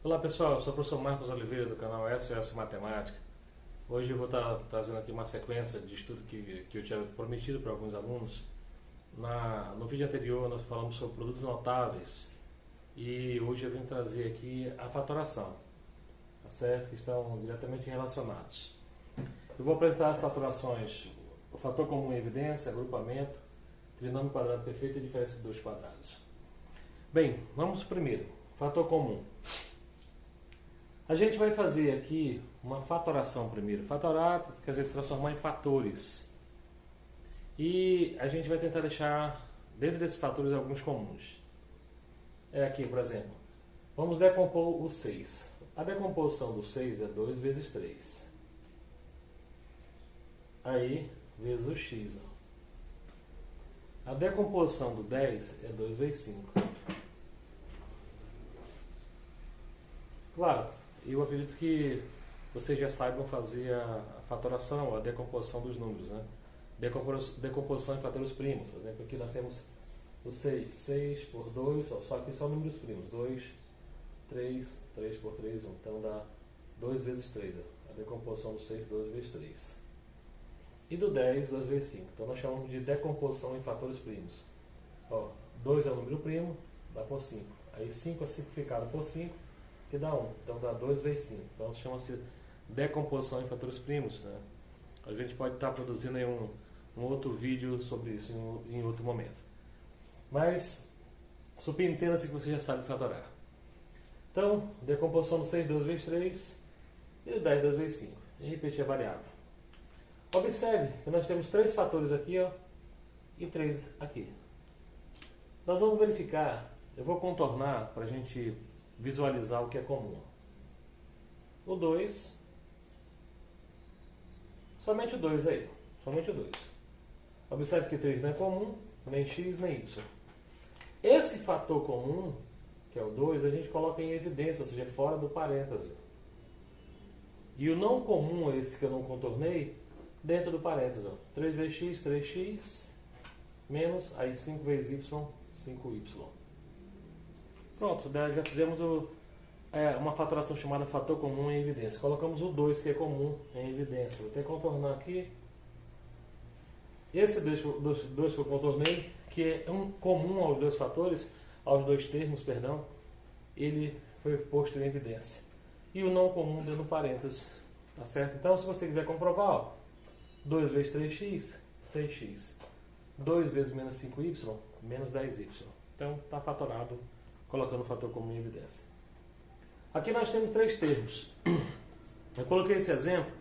Olá pessoal, eu sou o professor Marcos Oliveira do canal SOS Matemática. Hoje eu vou estar trazendo aqui uma sequência de estudo que eu tinha prometido para alguns alunos. No vídeo anterior nós falamos sobre produtos notáveis e hoje eu venho trazer aqui a fatoração, tá certo? Que estão diretamente relacionados. Eu vou apresentar as fatorações, o fator comum em evidência, agrupamento, trinômio quadrado perfeito e diferença de dois quadrados. Bem, vamos primeiro, fator comum. A gente vai fazer aqui uma fatoração primeiro. Fatorar quer dizer transformar em fatores. E a gente vai tentar deixar dentro desses fatores alguns comuns. Aqui, por exemplo, vamos decompor o 6. A decomposição do 6 é 2 vezes 3. Aí, vezes o x. A decomposição do 10 é 2 vezes 5. Claro, eu acredito que vocês já saibam fazer a fatoração, a decomposição dos números, né? Decomposição em fatores primos. Por exemplo, aqui nós temos o 6, 6 por 2, só que são números primos. 2, 3, 3 por 3, 1. Então dá 2 vezes 3. A decomposição do 6, 2 vezes 3. E do 10, 2 vezes 5. Então nós chamamos de decomposição em fatores primos. 2 é o número primo, dá por 5. Aí 5 é simplificado por 5. Que dá 1, então dá 2 vezes 5. Então chama-se decomposição em fatores primos, né? A gente pode estar produzindo aí um outro vídeo sobre isso em outro momento. Mas subentenda-se que você já sabe fatorar. Então, decomposição do 6, 2 vezes 3 e do 10, 2 vezes 5. E repetir a variável. Observe que nós temos 3 fatores aqui, e 3 aqui. Nós vamos verificar, eu vou contornar para a gente visualizar o que é comum. O 2, somente o 2 aí, somente o 2. Observe que 3 não é comum, nem x nem y. Esse fator comum, que é o 2, a gente coloca em evidência, ou seja, fora do parêntese. E o não comum, esse que eu não contornei, dentro do parêntese. 3 vezes x, 3x, menos, aí 5 vezes y, 5y. Pronto, já fizemos uma fatoração chamada fator comum em evidência. Colocamos o 2, que é comum, em evidência. Vou até contornar aqui. Esse 2 que eu contornei, que é comum aos dois fatores, aos dois termos, perdão, ele foi posto em evidência. E o não comum dentro do parênteses. Tá certo? Então, se você quiser comprovar, 2 vezes 3x, 6x. 2 vezes menos 5y, menos 10y. Então, está fatorado, colocando o fator comum em evidência. Aqui nós temos 3 termos. Eu coloquei esse exemplo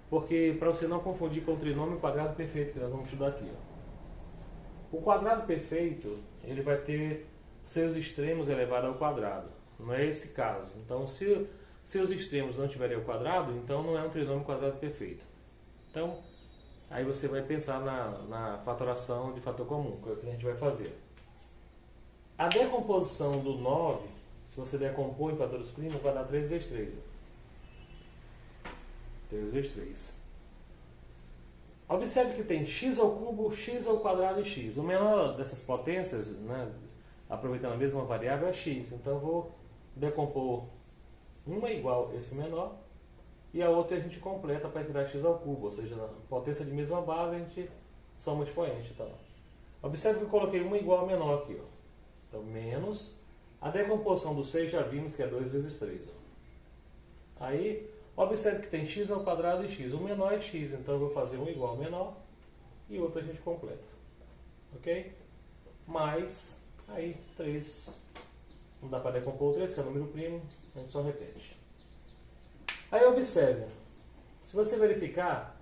porque para você não confundir com o trinômio quadrado perfeito que nós vamos estudar aqui. O quadrado perfeito, ele vai ter seus extremos elevados ao quadrado. Não é esse caso. Então, se seus extremos não tiverem ao quadrado, então não é um trinômio quadrado perfeito. Então, aí você vai pensar na fatoração de fator comum, que é o que a gente vai fazer. A decomposição do 9, se você decompor em fatores primos, vai dar 3 vezes 3. 3 vezes 3. Observe que tem x ao cubo, x ao quadrado e x. O menor dessas potências, né, aproveitando a mesma variável, é x. Então eu vou decompor uma igual a esse menor e a outra a gente completa para tirar x ao cubo. Ou seja, na potência de mesma base a gente soma o expoente. Então. Observe que eu coloquei uma igual a menor aqui. Então, menos a decomposição do 6 já vimos que é 2 vezes 3. Aí, observe que tem x ao quadrado e x. O menor é x, então eu vou fazer um igual ao menor e outro a gente completa. Ok? Mais, aí, 3. Não dá para decompor o 3, que é o número primo, a gente só repete. Aí, observe. Se você verificar,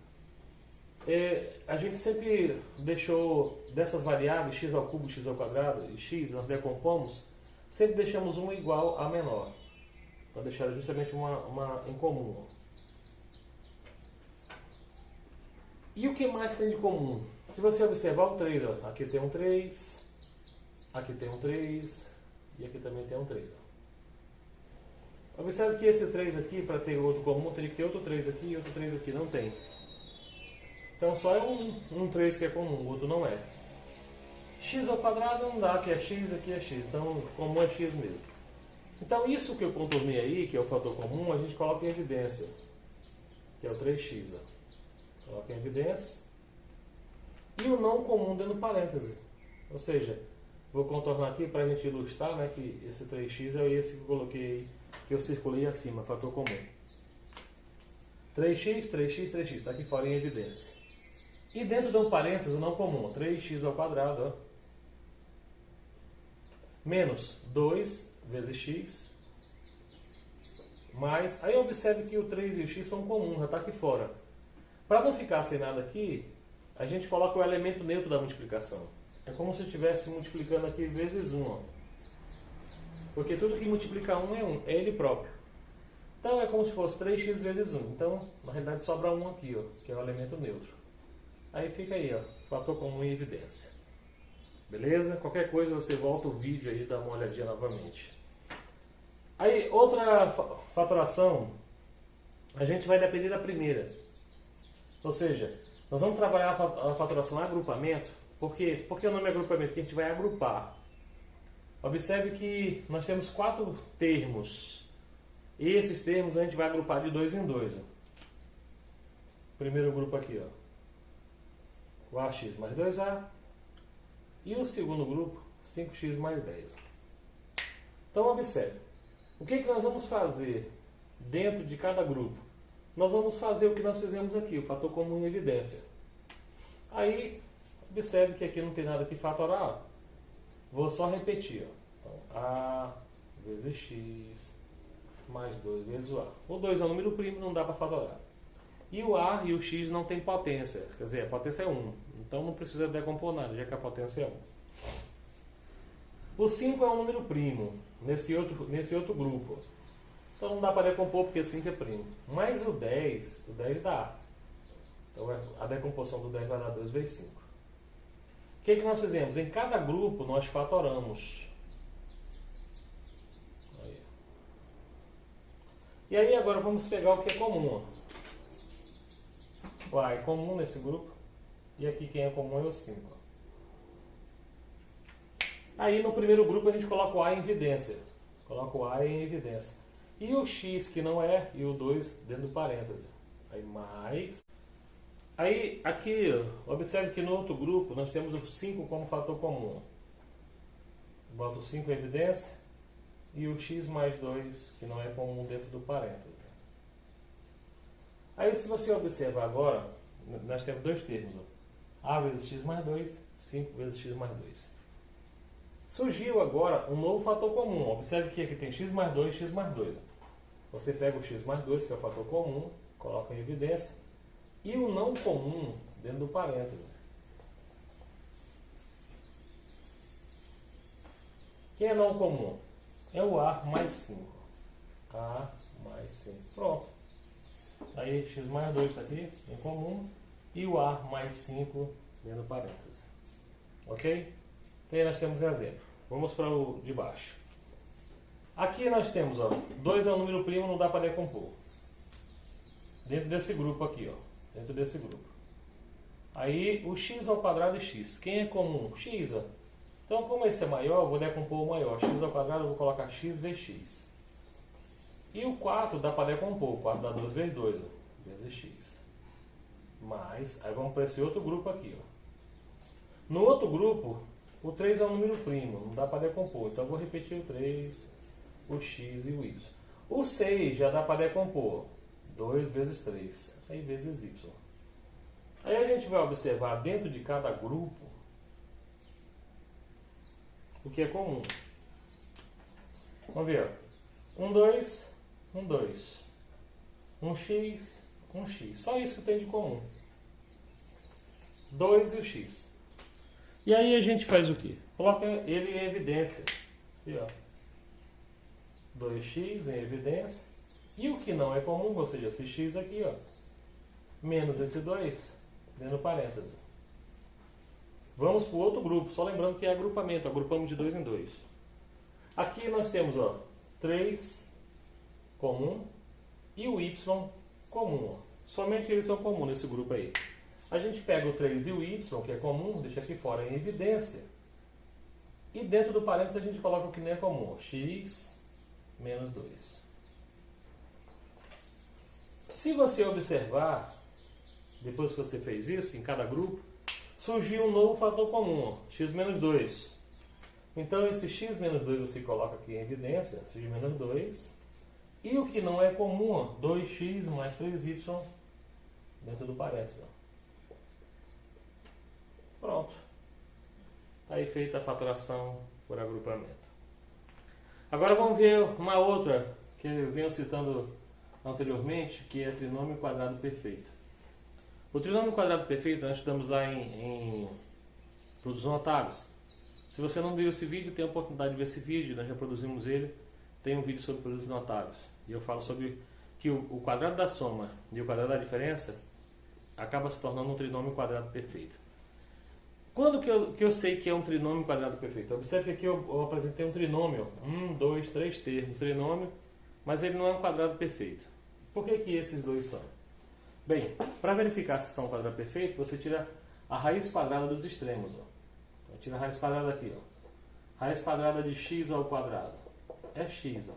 a gente sempre deixou dessas variáveis, x ao cubo, x ao quadrado e x, nós decompomos, sempre deixamos uma igual a menor, para deixar justamente uma em comum. E o que mais tem de comum? Se você observar o 3, aqui tem um 3, aqui tem um 3 e aqui também tem um 3. Observe que esse 3 aqui, para ter outro comum, teria que ter outro 3 aqui e outro 3 aqui, não tem. Então só é um 3 que é comum, o outro não é. X ao quadrado não dá, aqui é x, aqui é x. Então comum é x mesmo. Então isso que eu contornei aí, que é o fator comum, a gente coloca em evidência, que é o 3x. Ó. Coloca em evidência. E o não comum dentro do parêntese. Ou seja, vou contornar aqui para a gente ilustrar, né, que esse 3x é esse que eu coloquei, que eu circulei acima, fator comum. 3x, 3x, 3x, está aqui fora em evidência. E dentro de um parêntese, o não comum, 3x ao quadrado, ó, menos 2 vezes x, mais, aí observe que o 3 e o x são comuns, já está aqui fora. Para não ficar sem nada aqui, a gente coloca o elemento neutro da multiplicação. É como se estivesse multiplicando aqui vezes 1. Ó. Porque tudo que multiplica 1 é 1, é ele próprio. Então é como se fosse 3x vezes 1. Então, na realidade, sobra 1 aqui, ó, que é o elemento neutro. Aí fica aí, ó, fator comum em evidência. Beleza? Qualquer coisa você volta o vídeo aí e dá uma olhadinha novamente. Aí, outra fatoração, a gente vai depender da primeira. Ou seja, nós vamos trabalhar a fatoração em agrupamento. Por quê? Porque o nome é agrupamento, porque a gente vai agrupar. Observe que nós temos 4 termos. E esses termos a gente vai agrupar de 2 em 2. Primeiro grupo aqui, ó. O ax mais 2a. E o segundo grupo, 5x mais 10. Então, observe. O que nós vamos fazer dentro de cada grupo? Nós vamos fazer o que nós fizemos aqui, o fator comum em evidência. Aí, observe que aqui não tem nada que fatorar. Ó. Vou só repetir. Ó. Então, a vezes x mais 2 vezes o a. O 2 é um número primo, não dá para fatorar. E o a e o x não tem potência. Quer dizer, a potência é 1. Então não precisa decompor nada, já que a potência é 1. O 5 é um número primo nesse outro grupo. Então não dá para decompor porque 5 é primo. Mas o 10 dá. Então a decomposição do 10 vai dar 2 vezes 5. O que nós fizemos? Em cada grupo nós fatoramos. Aí. E aí agora vamos pegar o que é comum. O a é comum nesse grupo. E aqui quem é comum é o 5. Aí no primeiro grupo a gente coloca o a em evidência. Coloca o a em evidência. E o x que não é, e o 2 dentro do parêntese. Aí mais. Aí aqui, observe que no outro grupo nós temos o 5 como fator comum. Bota o 5 em evidência. E o x mais 2 que não é comum dentro do parêntese. Aí se você observar agora, nós temos dois termos. Ó. A vezes x mais 2, 5 vezes x mais 2. Surgiu agora um novo fator comum. Observe que aqui tem x mais 2, x mais 2. Você pega o x mais 2, que é o fator comum, coloca em evidência, e o não comum dentro do parêntese. Quem é não comum? É o a mais 5. A mais 5. Pronto. Aí x mais 2 está aqui, em comum, e o a mais 5 dentro do parêntese. Ok? Então aí nós temos um exemplo. Vamos para o de baixo. Aqui nós temos, ó, 2 é um número primo, não dá para decompor. Dentro desse grupo aqui, ó. Dentro desse grupo. Aí o x ao quadrado e x. Quem é comum? X, ó. Então como esse é maior, eu vou decompor o maior. X ao quadrado, eu vou colocar x vezes x. E o 4 dá para decompor. O 4 dá 2 vezes 2, ó, vezes x. Mais, aí vamos para esse outro grupo aqui, ó. No outro grupo, o 3 é um número primo, não dá para decompor. Então eu vou repetir o 3, o x e o y. O 6 já dá para decompor. 2 vezes 3, aí vezes y. Aí a gente vai observar dentro de cada grupo o que é comum. Vamos ver. 1, 2, 1, 2. 1x, 1x. Só isso que tem de comum. 2 e o x. E aí a gente faz o quê? Coloca ele em evidência. Aqui, ó. 2x em evidência. E o que não é comum, ou seja, esse x aqui, ó, menos esse 2, dentro do parêntese. Vamos para o outro grupo, só lembrando que é agrupamento, agrupamos de 2 em 2. Aqui nós temos, ó, 3 comum e o y comum. Ó. Somente eles são comuns nesse grupo aí. A gente pega o 3 e o y, que é comum, deixa aqui fora em evidência. E dentro do parênteses a gente coloca o que não é comum, ó, x menos 2. Se você observar, depois que você fez isso, em cada grupo, surgiu um novo fator comum, ó, x menos 2. Então esse x menos 2 você coloca aqui em evidência, x menos 2. E o que não é comum, ó, 2x mais 3y dentro do parênteses. Ó. Pronto. Está aí feita a fatoração por agrupamento. Agora vamos ver uma outra que eu venho citando anteriormente, que é trinômio quadrado perfeito. O trinômio quadrado perfeito nós estudamos lá em produção Otávio. Se você não viu esse vídeo, tem a oportunidade de ver esse vídeo, nós já produzimos ele. Tem um vídeo sobre produção Otávio. E eu falo sobre que o quadrado da soma e o quadrado da diferença acaba se tornando um trinômio quadrado perfeito. Quando que eu sei que é um trinômio quadrado perfeito? Observe que aqui eu apresentei um trinômio, 1, 2, 3 termos, trinômio, mas ele não é um quadrado perfeito. Por que esses dois são? Bem, para verificar se são um quadrado perfeito, você tira a raiz quadrada dos extremos. Ó. Então, tira a raiz quadrada aqui. Ó. Raiz quadrada de x ao quadrado é x. Ó.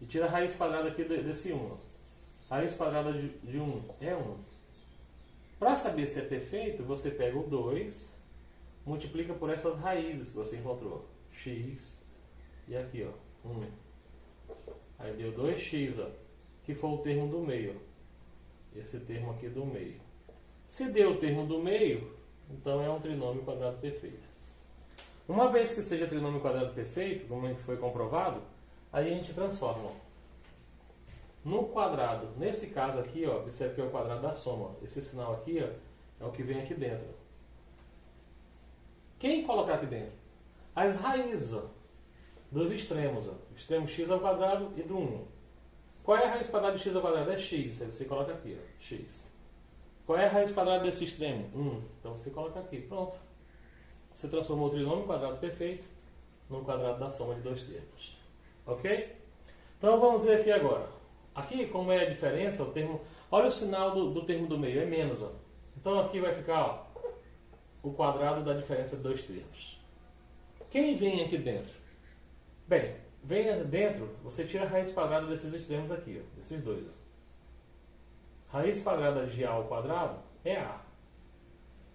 E tira a raiz quadrada aqui desse 1. Ó. Raiz quadrada de 1 é 1. Para saber se é perfeito, você pega o 2, multiplica por essas raízes que você encontrou. X e aqui, ó, 1. Aí deu 2x, ó, que foi o termo do meio. Esse termo aqui do meio. Se deu o termo do meio, então é um trinômio quadrado perfeito. Uma vez que seja trinômio quadrado perfeito, como foi comprovado, aí a gente transforma. Ó. No quadrado, nesse caso aqui, ó, observe que é o quadrado da soma. Ó. Esse sinal aqui, ó, é o que vem aqui dentro. Quem colocar aqui dentro? As raízes, ó, dos extremos. Ó. Extremo x ao quadrado e do 1. Qual é a raiz quadrada de x ao quadrado? É x. Aí você coloca aqui, ó, x. Qual é a raiz quadrada desse extremo? 1. Então você coloca aqui. Pronto. Você transformou o trinômio quadrado perfeito no quadrado da soma de dois termos. Ok? Então vamos ver aqui agora. Aqui, como é a diferença, o termo... Olha o sinal do termo do meio, é menos. Ó. Então aqui vai ficar, ó, o quadrado da diferença de dois termos. Quem vem aqui dentro? Bem, vem dentro, você tira a raiz quadrada desses extremos aqui, ó, desses dois. Ó. Raiz quadrada de a ao quadrado é a.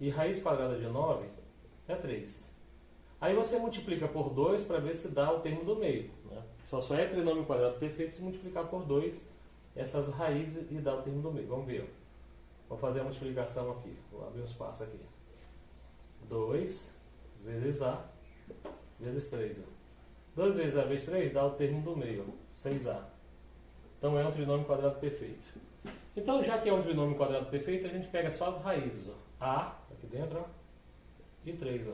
E raiz quadrada de 9 é 3. Aí você multiplica por 2 para ver se dá o termo do meio. Né? Só é trinômio quadrado perfeito se multiplicar por 2 essas raízes e dar o termo do meio. Vamos ver. Ó. Vou fazer a multiplicação aqui. Vou abrir um espaço aqui. 2 vezes a vezes 3. Ó. 2 vezes a vezes 3 dá o termo do meio, 6a. Então é um trinômio quadrado perfeito. Então, já que é um trinômio quadrado perfeito, a gente pega só as raízes. Ó. A, aqui dentro, ó, e 3. Ó.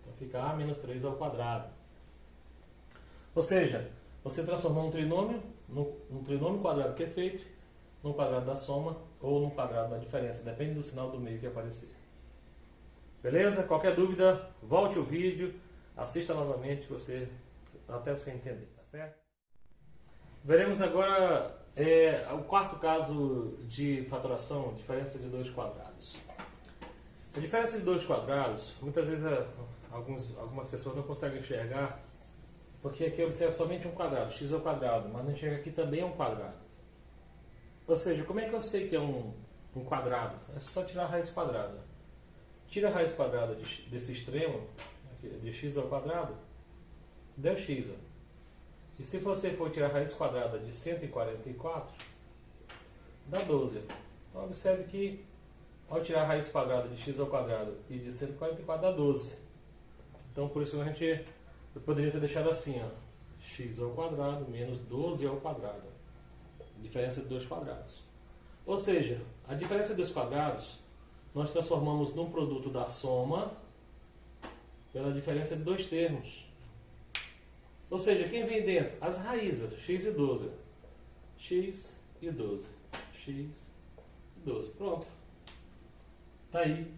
Então fica a menos 3 ao quadrado. Ou seja, você transformou um trinômio quadrado perfeito no quadrado da soma ou no quadrado da diferença. Depende do sinal do meio que aparecer. Beleza? Qualquer dúvida, volte o vídeo, assista novamente até você entender. Tá certo? Veremos agora o quarto caso de fatoração, diferença de dois quadrados. A diferença de dois quadrados, muitas vezes algumas pessoas não conseguem enxergar, porque aqui observa somente um quadrado, x ao quadrado, mas não enxerga aqui também é um quadrado. Ou seja, como é que eu sei que é um quadrado? É só tirar a raiz quadrada. Tira a raiz quadrada desse extremo, de x ao quadrado, deu x. Ó. E se você for tirar a raiz quadrada de 144, dá 12. Então observe que ao tirar a raiz quadrada de x ao quadrado e de 144 dá 12. Então por isso eu poderia ter deixado assim, ó, x ao quadrado menos 12 ao quadrado. Diferença de dois quadrados. Ou seja, a diferença dos quadrados nós transformamos num produto da soma pela diferença de dois termos. Ou seja, quem vem dentro? As raízes, x e 12. X e 12. X e 12. Pronto. Está aí.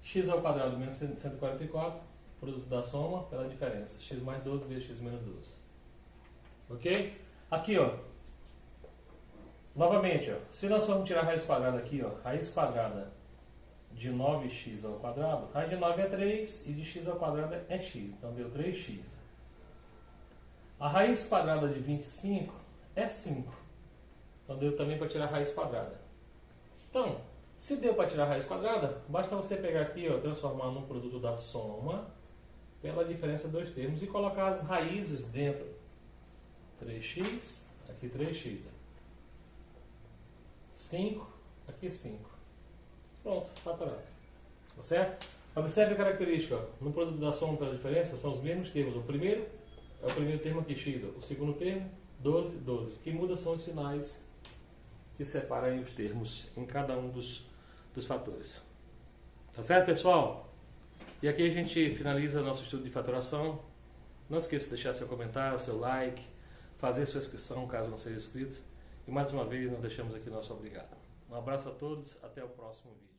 X ao quadrado menos 144, produto da soma pela diferença. X mais 12 vezes x menos 12. Ok? Aqui, ó. Novamente, ó. Se nós formos tirar a raiz quadrada aqui, ó. Raiz quadrada de 9x ao quadrado. Raiz de 9 é 3 e de x ao quadrado é x. Então deu 3x. A raiz quadrada de 25 é 5. Então deu também para tirar a raiz quadrada. Então, se deu para tirar a raiz quadrada, basta você pegar aqui, ó, transformar num produto da soma pela diferença dos dois termos e colocar as raízes dentro. 3x, aqui 3x. 5, aqui 5. Pronto, fatorado. Tá certo? Observe a característica. Ó. No produto da soma pela diferença são os mesmos termos. O primeiro é o primeiro termo aqui, x. Ó. O segundo termo, 12, 12. O que muda são os sinais que separam os termos em cada um dos fatores. Tá certo, pessoal? E aqui a gente finaliza nosso estudo de fatoração. Não esqueça de deixar seu comentário, seu like, fazer sua inscrição caso não seja inscrito. E mais uma vez, nós deixamos aqui nosso obrigado. Um abraço a todos, até o próximo vídeo.